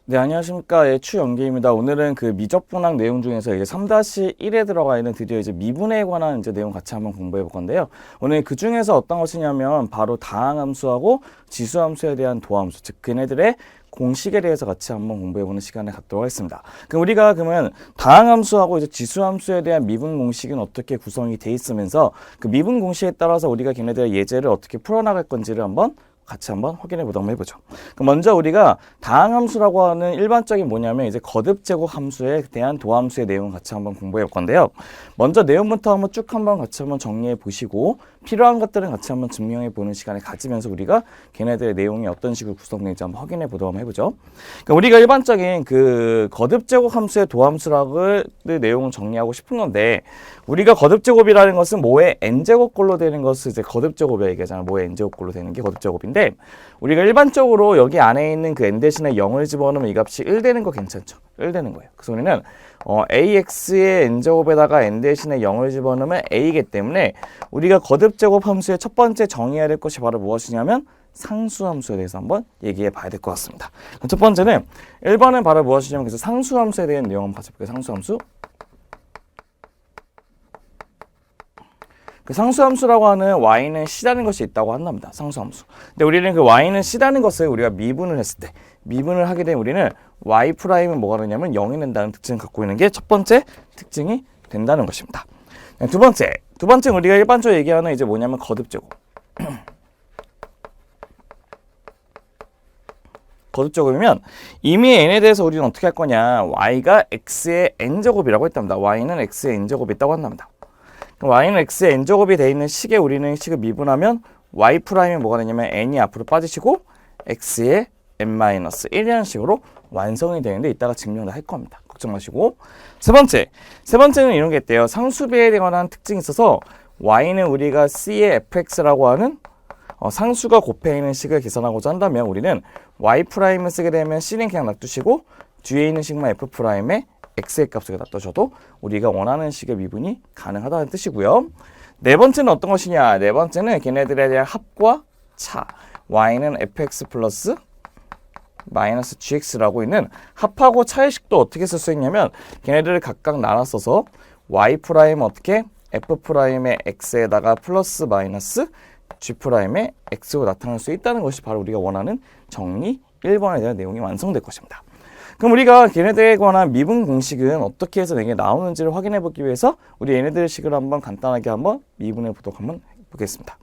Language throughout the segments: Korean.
네, 안녕하십니까. 예, 추영기입니다. 오늘은 그 미적분학 내용 중에서 이제 3-1에 들어가 있는 드디어 이제 미분에 관한 이제 내용 같이 한번 공부해 볼 건데요. 오늘 그 중에서 어떤 것이냐면 바로 다항함수하고 지수함수에 대한 도함수, 즉 그네들의 공식에 대해서 같이 한번 공부해 보는 시간을 갖도록 하겠습니다. 그럼 우리가 그러면 다항함수하고 이제 지수함수에 대한 미분 공식은 어떻게 구성이 돼 있으면서 그 미분 공식에 따라서 우리가 걔네들의 예제를 어떻게 풀어나갈 건지를 한번 같이 한번 확인해 보도록 해보죠. 그럼 먼저 우리가 다항함수라고 하는 일반적인 뭐냐면 이제 거듭제곱 함수에 대한 도함수의 내용을 같이 한번 공부해 볼 건데요. 먼저 내용부터 한번 쭉 한번 같이 한번 정리해 보시고 필요한 것들은 같이 한번 증명해 보는 시간을 가지면서 우리가 걔네들의 내용이 어떤 식으로 구성되는지 한번 확인해 보도록 해보죠. 그러니까 우리가 일반적인 그 거듭제곱 함수의 도함수라고 내용을 정리하고 싶은 건데 우리가 거듭제곱이라는 것은 뭐의 n제곱꼴로 되는 것을 이제 거듭제곱이라 얘기하잖아요. 뭐의 n제곱꼴로 되는 게 거듭제곱인데 우리가 일반적으로 여기 안에 있는 그 n 대신에 0을 집어넣으면 이 값이 1 되는 거 괜찮죠? 1 되는 거예요. 그래서 우리는 ax의 n제곱에다가 n 대신에 0을 집어넣으면 a이기 때문에 우리가 거듭제곱 함수의 첫 번째 정의해야 될 것이 바로 무엇이냐면 상수함수에 대해서 한번 얘기해 봐야 될 것 같습니다. 첫 번째는 1번은 바로 무엇이냐면 그래서 상수함수에 대한 내용 한번 봐볼게요. 상수함수. 그 상수함수라고 하는 y는 c라는 것이 있다고 한답니다. 상수함수. 근데 우리는 그 y는 c라는 것을 우리가 미분을 했을 때 미분을 하게 되면 우리는 y'은 뭐가 되냐면 0이 된다는 특징을 갖고 있는 게 첫 번째 특징이 된다는 것입니다. 두 번째 우리가 일반적으로 얘기하는 이제 뭐냐면 거듭제곱. 거듭제곱이면 이미 n에 대해서 우리는 어떻게 할 거냐. y가 x의 n제곱이라고 했답니다. y는 x의 n제곱이 있다고 한답니다. y는 x의 n제곱이 되어 있는 식에 우리는 식을 미분하면 y'이 뭐가 되냐면 n이 앞으로 빠지시고 x의 n-1이라는 식으로 완성이 되는데 이따가 증명을 할 겁니다. 걱정 마시고. 세 번째는 이런 게 있대요. 상수비에 관한 특징이 있어서 y는 우리가 c의 fx라고 하는 상수가 곱해 있는 식을 계산하고자 한다면 우리는 y'을 쓰게 되면 c는 그냥 놔두시고 뒤에 있는 식만 f'의 x의 값을 놔두셔도 우리가 원하는 식의 미분이 가능하다는 뜻이고요. 네 번째는 어떤 것이냐? 네 번째는 걔네들에 대한 합과 차. y는 fx 플러스 마이너스 gx라고 있는 합하고 차의 식도 어떻게 쓸 수 있냐면 걔네들을 각각 나눠 써서 y' 어떻게 f'의 x에다가 플러스 마이너스 g'의 x로 나타낼 수 있다는 것이 바로 우리가 원하는 정리 1번에 대한 내용이 완성될 것입니다. 그럼 우리가 걔네들에 관한 미분 공식은 어떻게 해서 내게 나오는지를 확인해 보기 위해서 우리 얘네들의 식을 한번 간단하게 한번 미분해 보도록 한번 보겠습니다.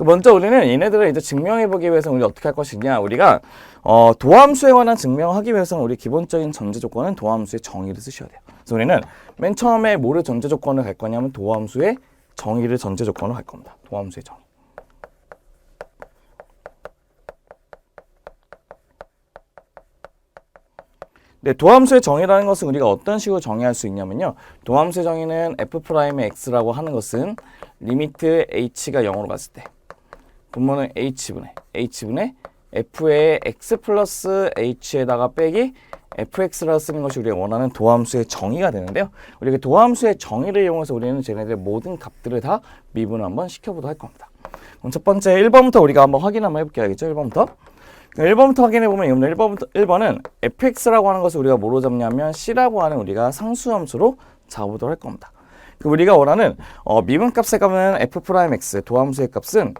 먼저 우리는 얘네들을 이제 증명해 보기 위해서 우리 어떻게 할 것이냐. 우리가 도함수에 관한 증명하기 위해서는 우리 기본적인 전제 조건은 도함수의 정의를 쓰셔야 돼요. 그래서 우리는 맨 처음에 뭐를 전제 조건을 갈 거냐면 도함수의 정의를 전제 조건으로 갈 겁니다. 도함수의 정의. 네, 도함수의 정의라는 것은 우리가 어떤 식으로 정의할 수 있냐면요. 도함수의 정의는 f'의 x라고 하는 것은 리미트 h가 0으로 갔을 때 분모는 h분의 f의 x 플러스 h에다가 빼기 fx라고 쓰는 것이 우리가 원하는 도함수의 정의가 되는데요. 우리가 도함수의 정의를 이용해서 우리는 쟤네들의 모든 값들을 다 미분을 한번 시켜보도록 할 겁니다. 그럼 첫 번째 1번부터 우리가 한번 확인 한번 해볼게요. 알겠죠? 1번부터 확인해보면 1번은 fx라고 하는 것을 우리가 뭐로 잡냐면 c라고 하는 우리가 상수함수로 잡아보도록 할 겁니다. 우리가 원하는 미분값의 값은 f'x, 도함수의 값은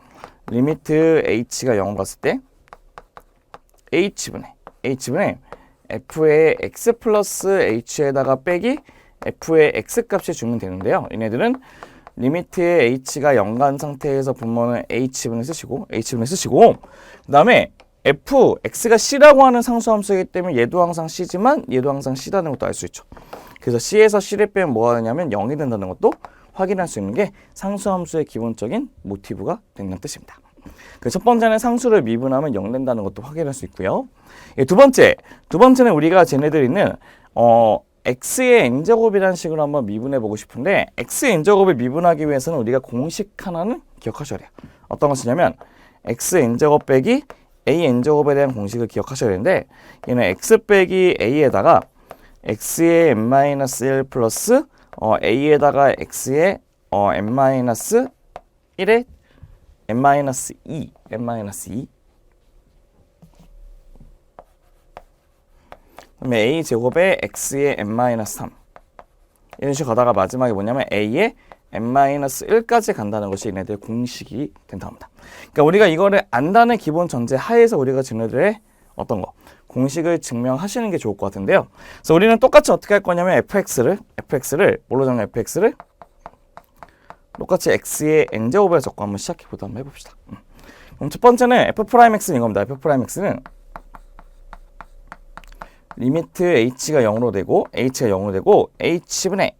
리미트 h가 0으로 갔을 때 h분의 f의 x 플러스 h에다가 빼기 f의 x 값이 주면 되는데요. 얘네들은 리미트의 h가 0 간 상태에서 분모는 h분을 쓰시고 그 다음에 x가 c라고 하는 상수함수이기 때문에 얘도 항상 c지만 얘도 항상 c라는 것도 알 수 있죠. 그래서 c에서 c를 빼면 뭐가 되냐면 0이 된다는 것도 확인할 수 있는 게 상수함수의 기본적인 모티브가 된다는 뜻입니다. 첫 번째는 상수를 미분하면 0 된다는 것도 확인할 수 있고요. 두 번째는 우리가 쟤네들 있는 x의 n제곱이라는 식으로 한번 미분해 보고 싶은데 x의 n제곱을 미분하기 위해서는 우리가 공식 하나는 기억하셔야 돼요. 어떤 것이냐면 x n제곱 빼기 a n제곱에 대한 공식을 기억하셔야 되는데 얘는 x 빼기 a에다가 x의 n-1 플러스 a에다가 x의 n-1의 n-2 그다음에 a 제곱에 x의 n-3 이런 식으로 가다가 마지막에 뭐냐면 a의 n-1까지 간다는 것이 얘네들 공식이 된답니다. 그러니까 우리가 이거를 안다는 기본 전제 하에서 우리가 쟤네들의 어떤 거 공식을 증명하시는 게 좋을 것 같은데요. 그래서 우리는 똑같이 어떻게 할 거냐면 fx를 뭘로 적냐 fx를 똑같이 x의 n제곱에 적고 한번 시작해보도록 한번 해봅시다. 그럼 첫 번째는 f'x는 이겁니다. f'x는 리미트 h가 0으로 되고 h가 0으로 되고 h분의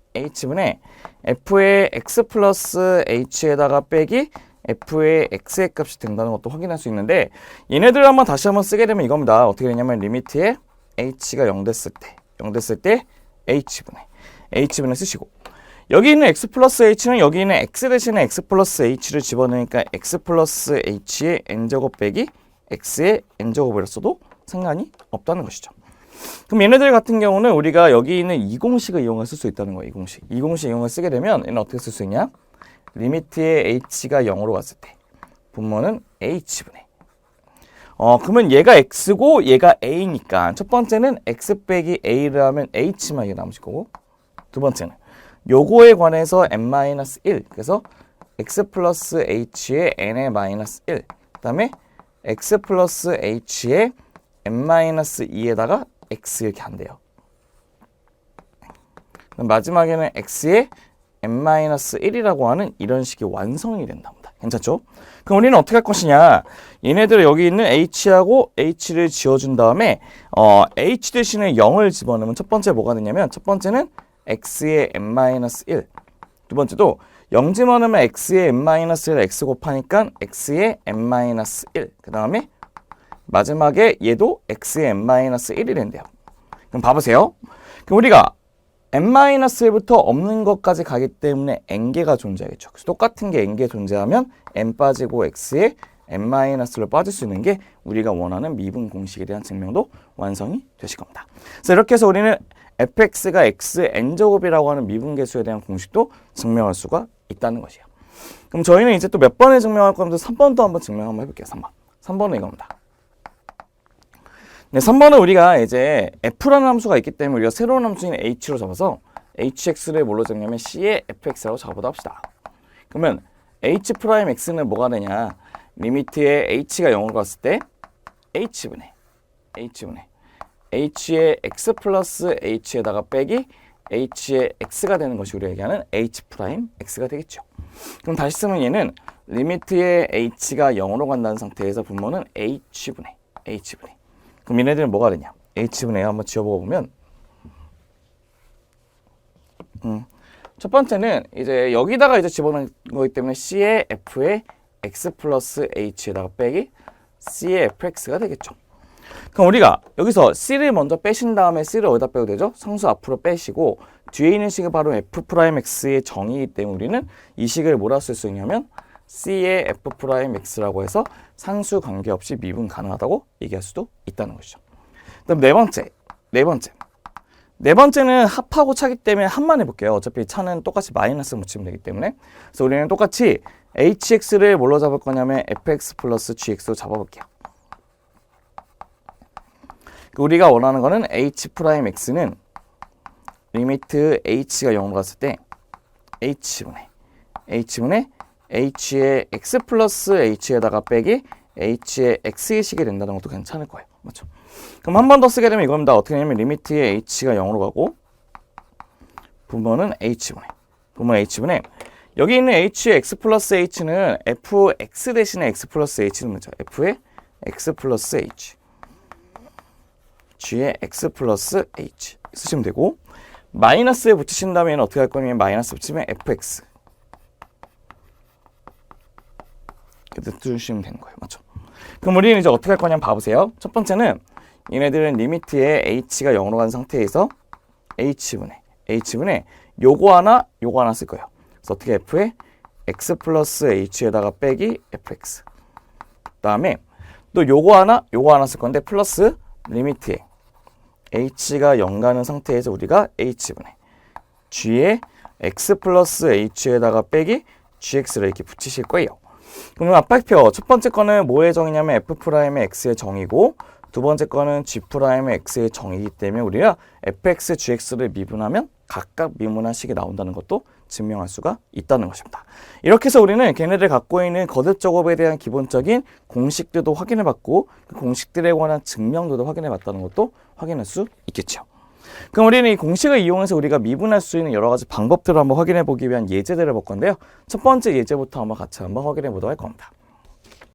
f의 x 플러스 h에다가 빼기 f의 x의 값이 된다는 것도 확인할 수 있는데 얘네들을 다시 한번 쓰게 되면 이겁니다. 어떻게 되냐면 리미트에 h가 0 됐을 때 h분의 쓰시고 여기 있는 x 플러스 h는 여기 있는 x 대신에 x 플러스 h를 집어넣으니까 x 플러스 h의 n제곱 빼기 x의 n제곱이라 써도 상관이 없다는 것이죠. 그럼 얘네들 같은 경우는 우리가 여기 있는 이 공식을 이용해 쓸 수 있다는 거예요. 이 공식 이용해 쓰게 되면 얘는 어떻게 쓸 수 있냐? 리미트의 h가 0으로 갔을 때 분모는 h분의 그러면 얘가 x고 얘가 a니까 첫 번째는 x 빼기 a를 하면 h만 이게 남으실 거고 두 번째는 요거에 관해서 n-1 그래서 x 플러스 h의 n의 마이너스 1 그 다음에 x 플러스 h의 n-2에다가 x 이렇게 한대요. 그럼 마지막에는 x의 n-1이라고 하는 이런 식의 완성이 된답니다. 괜찮죠? 그럼 우리는 어떻게 할 것이냐 얘네들 여기 있는 h하고 h를 지워준 다음에 h 대신에 0을 집어넣으면 첫 번째 뭐가 되냐면 첫 번째는 x의 n-1 두 번째도 0 집어넣으면 x의 n-1을 x 곱하니까 x의 n-1 그 다음에 마지막에 얘도 x의 n-1이 된대요. 그럼 봐보세요. 그럼 우리가 n-1부터 없는 것까지 가기 때문에 n개가 존재하겠죠. 그래서 똑같은 게 n개 존재하면 n 빠지고 x의 n-를 빠질 수 있는 게 우리가 원하는 미분 공식에 대한 증명도 완성이 되실 겁니다. 그래서 이렇게 해서 우리는 fx가 x n제곱이라고 하는 미분계수에 대한 공식도 증명할 수가 있다는 것이에요. 그럼 저희는 이제 또 몇 번에 증명할 건데 3번도 한번 증명 한번 해볼게요. 3번은 이겁니다. 네, 3번은 우리가 이제 f라는 함수가 있기 때문에 우리가 새로운 함수인 h로 잡아서 hx를 뭘로 적냐면 c의 fx라고 잡아보다 합시다. 그러면 h'x는 뭐가 되냐? 리미트에 h가 0으로 갔을 때 h분의 h의 x 플러스 h에다가 빼기 h의 x가 되는 것이 우리가 얘기하는 h'x가 되겠죠. 그럼 다시 쓰면 얘는 리미트에 h가 0으로 간다는 상태에서 분모는 h분의 그럼 얘네들은 뭐가 되냐? h분의 한번 지워보고 보면 첫 번째는 이제 여기다가 이제 집어넣은 거기 때문에 c의 f의 x 플러스 h에다가 빼기 c의 fx가 되겠죠. 그럼 우리가 여기서 c를 먼저 빼신 다음에 c를 어디다 빼도 되죠? 상수 앞으로 빼시고 뒤에 있는 식이 바로 f'x의 정의이기 때문에 우리는 이 식을 뭐라 쓸 수 있냐면 c의 f'x라고 해서 상수 관계없이 미분 가능하다고 얘기할 수도 있다는 것이죠. 그다음 네 번째는 합하고 차기 때문에 합만 해볼게요. 어차피 차는 똑같이 마이너스 묻히면 되기 때문에. 그래서 우리는 똑같이 hx를 뭘로 잡을 거냐면 fx 플러스 gx로 잡아볼게요. 우리가 원하는 거는 h'x는 리미트 h가 0으로 갔을 때 h분의 h의 x 플러스 h에다가 빼기 h의 x의 식이 된다는 것도 괜찮을 거예요. 맞죠? 그럼 한 번 더 쓰게 되면 이겁니다. 어떻게 되냐면 리미트의 h가 0으로 가고 분모는 h분의 여기 있는 h의 x 플러스 h는 fx 대신에 x 플러스 h는 뭐죠? f의 x 플러스 h g의 x 플러스 h 쓰시면 되고 마이너스에 붙이신 다음에 어떻게 할 거냐면 마이너스 붙이면 fx 이렇게 넣어주시면 되는 거예요. 맞죠? 그럼 우리는 이제 어떻게 할 거냐면 봐보세요. 첫 번째는 얘네들은 리미트에 h가 0으로 간 상태에서 h분의 요거 하나 쓸 거예요. 그래서 어떻게 f의 x 플러스 h에다가 빼기 fx 그 다음에 또 요거 하나 쓸 건데 플러스 리미트에 h가 0 가는 상태에서 우리가 h분의 g의 x 플러스 h에다가 빼기 gx를 이렇게 붙이실 거예요. 그러면 앞발표 첫 번째 거는 뭐의 정의냐면 f'의 x의 정의고 두 번째 거는 G'의 X의 정의이기 때문에 우리가 fx, gx를 미분하면 각각 미분한 식이 나온다는 것도 증명할 수가 있다는 것입니다. 이렇게 해서 우리는 걔네들 갖고 있는 거듭 제곱에 대한 기본적인 공식들도 확인해 봤고 그 공식들에 관한 증명들도 확인해 봤다는 것도 확인할 수 있겠죠. 그럼 우리는 이 공식을 이용해서 우리가 미분할 수 있는 여러 가지 방법들을 한번 확인해 보기 위한 예제들을 볼 건데요. 첫 번째 예제부터 한번 같이 한번 확인해 보도록 할 겁니다.